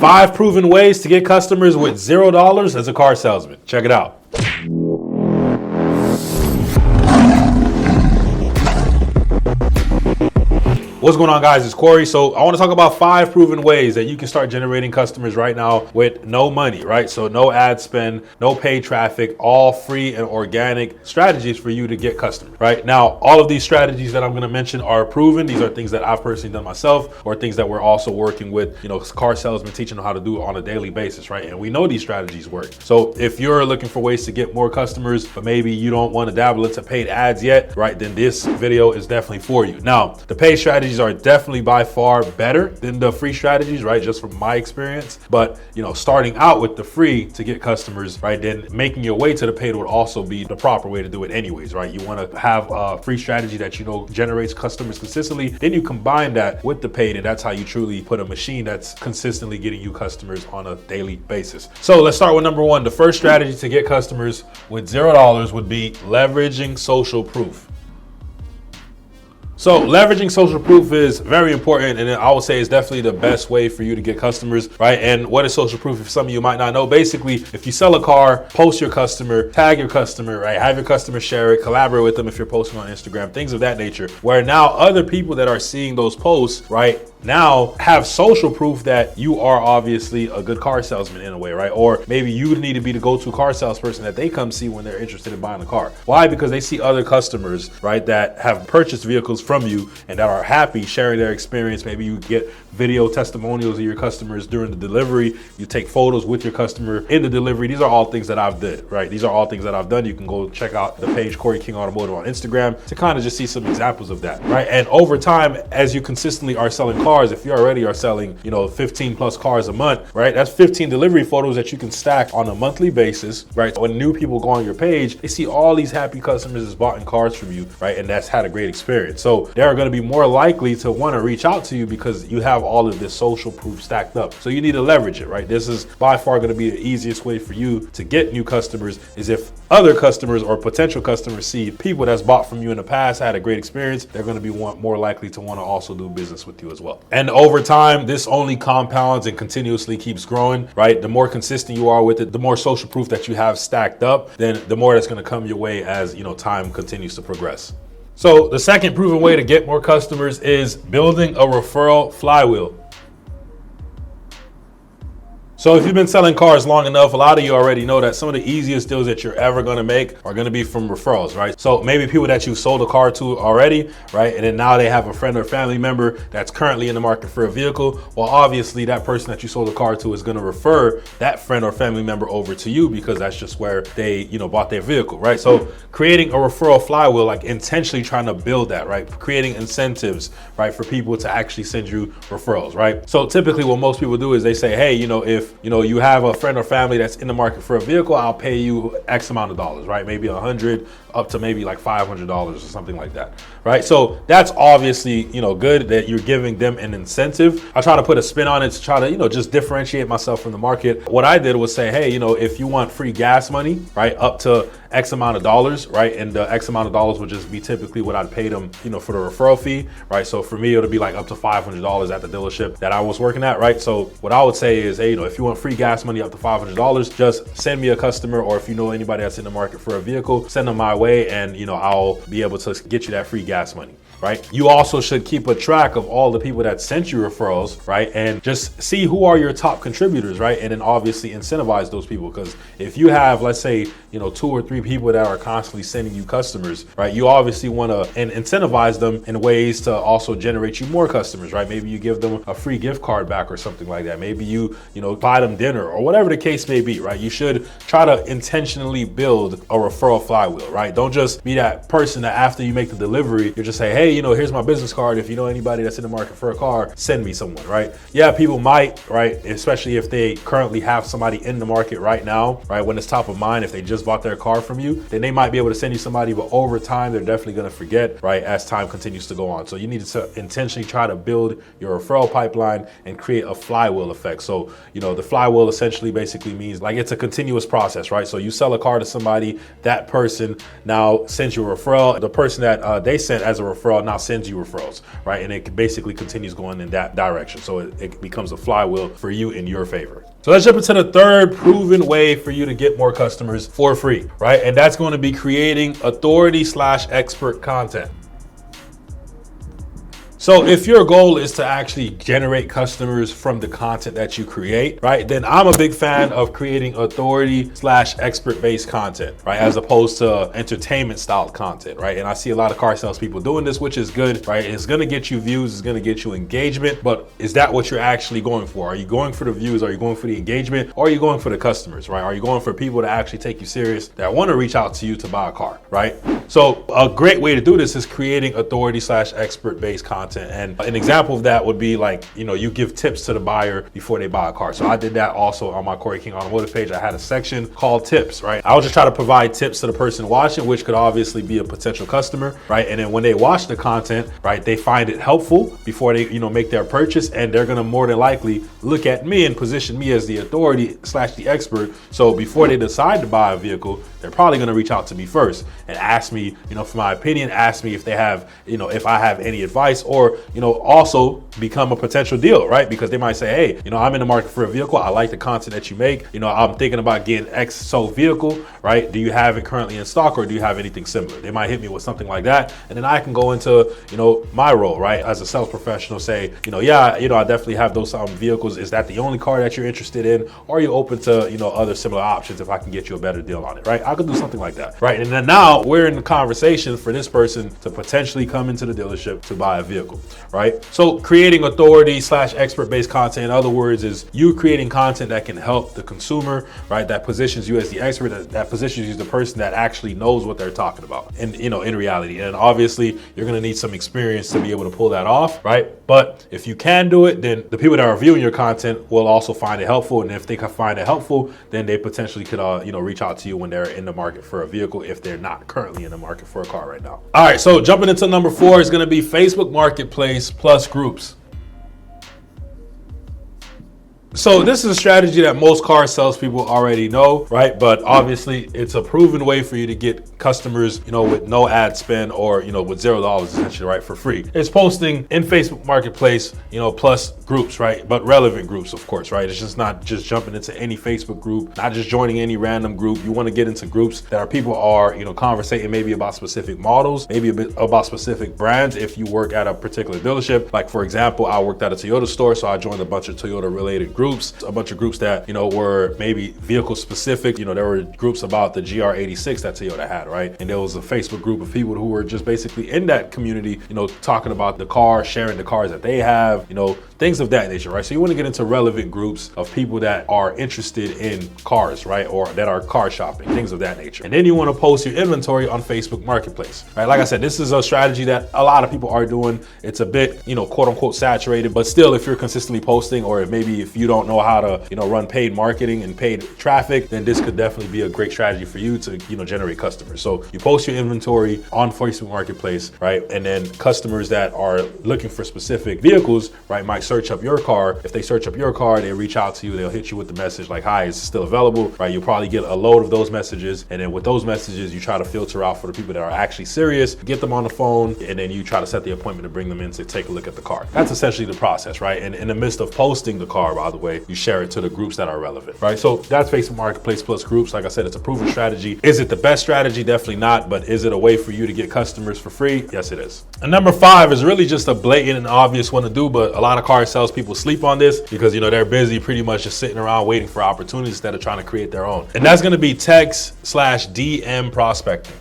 5 proven ways to get customers with $0 as a car salesman. Check it out. What's going on, guys? It's Corey. So I want to talk about 5 proven ways that you can start generating customers right now with no money, right? So no ad spend, no paid traffic, all free and organic strategies for you to get customers, right? Now, all of these strategies that I'm going to mention are proven. These are things that I've personally done myself, or things that we're also working with, car salesmen, teaching them how to do it on a daily basis, right? And we know these strategies work. So if you're looking for ways to get more customers, but maybe you don't want to dabble into paid ads yet, right? Then this video is definitely for you. Now, the paid strategies are definitely by far better than the free strategies, right? Just from my experience. But starting out with the free to get customers, right? Then making your way to the paid would also be the proper way to do it anyways, right? You want to have a free strategy that generates customers consistently. Then you combine that with the paid, and that's how you truly put a machine that's consistently getting you customers on a daily basis. So let's start with number 1. The first strategy to get customers with $0 would be leveraging social proof. So leveraging social proof is very important, and I would say it's definitely the best way for you to get customers, right? And what is social proof? If some of you might not know, basically, if you sell a car, post your customer, tag your customer, right? Have your customer share it, collaborate with them if you're posting on Instagram, things of that nature, where now other people that are seeing those posts, right, now have social proof that you are obviously a good car salesman in a way, right? Or maybe you need to be the go-to car salesperson that they come see when they're interested in buying a car. Why? Because they see other customers, right, that have purchased vehicles from you and that are happy sharing their experience. Maybe you get video testimonials of your customers during the delivery. You take photos with your customer in the delivery. These are all things that I've done, right? These are all things that I've done. You can go check out the page Corey King Automotive on Instagram to kind of just see some examples of that, right? And over time, as you consistently are selling cars, if you already are selling, 15 plus cars a month, right? That's 15 delivery photos that you can stack on a monthly basis, right? When new people go on your page, they see all these happy customers that's bought in cars from you, right? And that's had a great experience. So they're going to be more likely to want to reach out to you because you have all of this social proof stacked up. So you need to leverage it, right? This is by far going to be the easiest way for you to get new customers, is if other customers or potential customers see people that's bought from you in the past, had a great experience, they're going to be more likely to want to also do business with you as well. And over time, this only compounds and continuously keeps growing, right? The more consistent you are with it, the more social proof that you have stacked up, then the more that's going to come your way as time continues to progress. So the second proven way to get more customers is building a referral flywheel. So if you've been selling cars long enough, a lot of you already know that some of the easiest deals that you're ever going to make are going to be from referrals, right? So maybe people that you sold a car to already, right? And then now they have a friend or family member that's currently in the market for a vehicle. Well, obviously that person that you sold a car to is going to refer that friend or family member over to you because that's just where they, bought their vehicle, right? So creating a referral flywheel, like intentionally trying to build that, right? Creating incentives, right? For people to actually send you referrals, right? So typically what most people do is they say, hey, if you have a friend or family that's in the market for a vehicle, I'll pay you X amount of dollars, right? Maybe $100 up to maybe like $500 or something like that, right? So that's obviously, good that you're giving them an incentive. I try to put a spin on it to try to, just differentiate myself from the market. What I did was say, hey, if you want free gas money, right, up to X amount of dollars, right? And the X amount of dollars would just be typically what I'd pay them, for the referral fee, right? So for me, it would be like up to $500 at the dealership that I was working at, right? So what I would say is, hey, if you want free gas money up to $500, just send me a customer, or if you know anybody that's in the market for a vehicle, send them my way, and I'll be able to get you that free gas money. Right? You also should keep a track of all the people that sent you referrals, right? And just see who are your top contributors, right? And then obviously incentivize those people. Because if you have, let's say, 2 or 3 people that are constantly sending you customers, right? You obviously want to incentivize them in ways to also generate you more customers, right? Maybe you give them a free gift card back or something like that. Maybe you buy them dinner or whatever the case may be, right? You should try to intentionally build a referral flywheel, right? Don't just be that person that after you make the delivery, you just say, hey, here's my business card. If you know anybody that's in the market for a car, send me someone, right? Yeah, people might, right? Especially if they currently have somebody in the market right now, right? When it's top of mind, if they just bought their car from you, then they might be able to send you somebody, but over time, they're definitely going to forget, right? As time continues to go on. So you need to intentionally try to build your referral pipeline and create a flywheel effect. So, the flywheel essentially basically means like it's a continuous process, right? So you sell a car to somebody, that person now sends you a referral. The person that they sent as a referral referral now sends you referrals, right? And it basically continues going in that direction. So it becomes a flywheel for you in your favor. So let's jump into the third proven way for you to get more customers for free, right? And that's going to be creating authority/expert content. So if your goal is to actually generate customers from the content that you create, right, then I'm a big fan of creating authority/expert based content, right, as opposed to entertainment style content, right? And I see a lot of car salespeople doing this, which is good, right? It's gonna get you views, it's gonna get you engagement, but is that what you're actually going for? Are you going for the views? Are you going for the engagement? Or are you going for the customers, right? Are you going for people to actually take you serious, that wanna reach out to you to buy a car, right? So a great way to do this is creating authority/expert based content. And an example of that would be like, you give tips to the buyer before they buy a car. So I did that also on my Corey King Automotive page. I had a section called tips, right? I'll just try to provide tips to the person watching, which could obviously be a potential customer, right? And then when they watch the content, right, they find it helpful before they, make their purchase, and they're gonna more than likely look at me and position me as the authority/the expert. So before they decide to buy a vehicle, they're probably gonna reach out to me first and ask me, for my opinion, ask me if they have, if I have any advice, or also become a potential deal, right? Because they might say, hey, I'm in the market for a vehicle. I like the content that you make. I'm thinking about getting X so vehicle, right? Do you have it currently in stock, or do you have anything similar? They might hit me with something like that. And then I can go into, my role, right? As a sales professional, say, I definitely have those vehicles. Is that the only car that you're interested in? Or are you open to, other similar options if I can get you a better deal on it, right? I could do something like that, right? And then now we're in the conversation for this person to potentially come into the dealership to buy a vehicle, right? So creating authority/expert based content, in other words, is you creating content that can help the consumer, right? That positions you as the expert, that positions you as the person that actually knows what they're talking about and, in reality. And obviously you're going to need some experience to be able to pull that off, right? But if you can do it, then the people that are viewing your content will also find it helpful. And if they can find it helpful, then they potentially could, reach out to you when they're in the market for a vehicle, if they're not currently in the market for a car right now. All right, so jumping into number 4 is going to be Facebook Marketplace plus groups. So this is a strategy that most car salespeople already know, right? But obviously it's a proven way for you to get customers, with no ad spend, or, with $0 essentially, right, for free. It's posting in Facebook Marketplace, plus groups, right? But relevant groups, of course, right? It's just not just jumping into any Facebook group, not just joining any random group. You want to get into groups that people are, conversating maybe about specific models, maybe a bit about specific brands. If you work at a particular dealership, like for example, I worked at a Toyota store, so I joined a bunch of Toyota related groups, a bunch of groups that, were maybe vehicle specific. There were groups about the GR86 that Toyota had, right? And there was a Facebook group of people who were just basically in that community, talking about the car, sharing the cars that they have, things of that nature, right? So you want to get into relevant groups of people that are interested in cars, right? Or that are car shopping, things of that nature. And then you want to post your inventory on Facebook Marketplace, right? Like I said, this is a strategy that a lot of people are doing. It's a bit, quote unquote saturated, but still, if you're consistently posting, or maybe if you don't know how to, run paid marketing and paid traffic, then this could definitely be a great strategy for you to, generate customers. So you post your inventory on Facebook Marketplace, right? And then customers that are looking for specific vehicles, right, might search up your car. If they search up your car, they reach out to you, they'll hit you with the message like, hi, is it still available, right? You'll probably get a load of those messages. And then with those messages, you try to filter out for the people that are actually serious, get them on the phone, and then you try to set the appointment to bring them in to take a look at the car. That's essentially the process, right? And in the midst of posting the car, by the way, you share it to the groups that are relevant, right? So that's Facebook Marketplace plus groups. Like I said, it's a proven strategy. Is it the best strategy? Definitely not. But is it a way for you to get customers for free? Yes, it is. And number 5 is really just a blatant and obvious one to do, but a lot of car salespeople sleep on this because, they're busy pretty much just sitting around waiting for opportunities instead of trying to create their own. And that's going to be text/DM prospecting.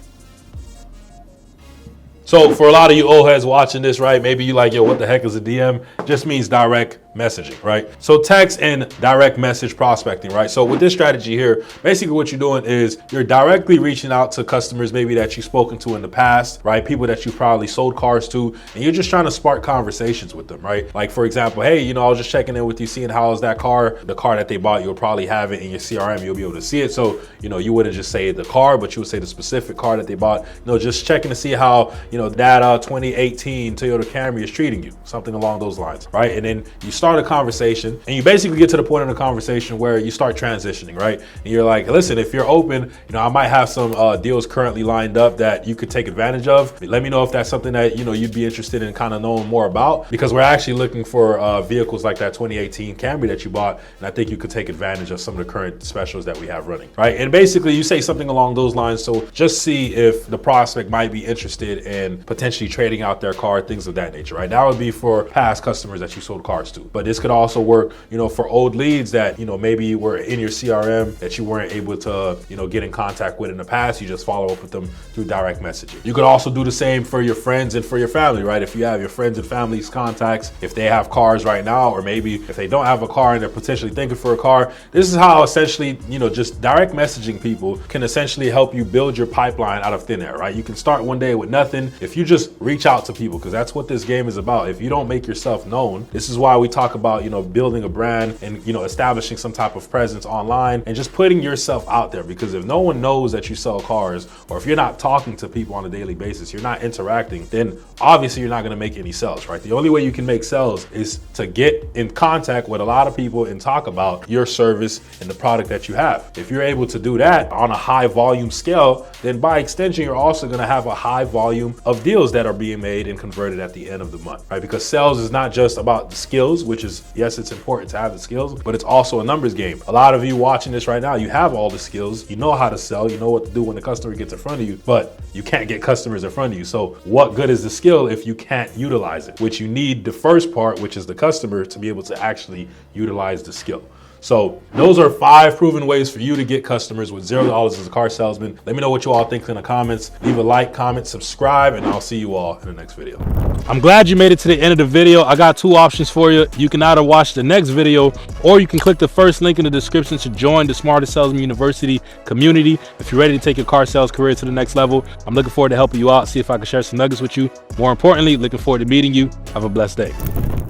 So for a lot of you old heads watching this, right, maybe you like, yo, what the heck is a DM? It just means direct messaging, right? So text and direct message prospecting, right? So with this strategy here, basically what you're doing is you're directly reaching out to customers maybe that you've spoken to in the past, right? People that you probably sold cars to, and you're just trying to spark conversations with them, right? Like for example, hey, I was just checking in with you, seeing how is that car, the car that they bought, you'll probably have it in your CRM, you'll be able to see it. So, you wouldn't just say the car, but you would say the specific car that they bought, just checking to see how, that 2018 Toyota Camry is treating you, something along those lines, right? And then you start a conversation, and you basically get to the point in the conversation where you start transitioning, right? And you're like, listen, if you're open, I might have some deals currently lined up that you could take advantage of. Let me know if that's something that you'd be interested in kind of knowing more about, because we're actually looking for vehicles like that 2018 Camry that you bought, and I think you could take advantage of some of the current specials that we have running, right? And basically you say something along those lines, so just see if the prospect might be interested in potentially trading out their car, things of that nature, right? That would be for past customers that you sold cars to, but this could also work, for old leads that, maybe were in your CRM that you weren't able to, get in contact with in the past. You just follow up with them through direct messaging. You could also do the same for your friends and for your family, right? If you have your friends and family's contacts, if they have cars right now, or maybe if they don't have a car and they're potentially thinking for a car, this is how essentially, just direct messaging people can essentially help you build your pipeline out of thin air, right? You can start one day with nothing if you just reach out to people, because that's what this game is about. If you don't make yourself known, this is why we talk about, building a brand and, establishing some type of presence online and just putting yourself out there, because if no one knows that you sell cars, or if you're not talking to people on a daily basis, you're not interacting, then obviously you're not going to make any sales, right? The only way you can make sales is to get in contact with a lot of people and talk about your service and the product that you have. If you're able to do that on a high volume scale, then by extension, you're also going to have a high volume of deals that are being made and converted at the end of the month, right? Because sales is not just about the skills, which is, yes, it's important to have the skills, but it's also a numbers game. A lot of you watching this right now, you have all the skills, you know how to sell, you know what to do when the customer gets in front of you, but you can't get customers in front of you. So what good is the skill if you can't utilize it? Which you need the first part, which is the customer, to be able to actually utilize the skill. So those are 5 proven ways for you to get customers with $0 as a car salesman. Let me know what you all think in the comments. Leave a like, comment, subscribe, and I'll see you all in the next video. I'm glad you made it to the end of the video. I got 2 options for you. You can either watch the next video, or you can click the first link in the description to join the Smartest Salesman University community if you're ready to take your car sales career to the next level. I'm looking forward to helping you out, see if I can share some nuggets with you. More importantly, looking forward to meeting you. Have a blessed day.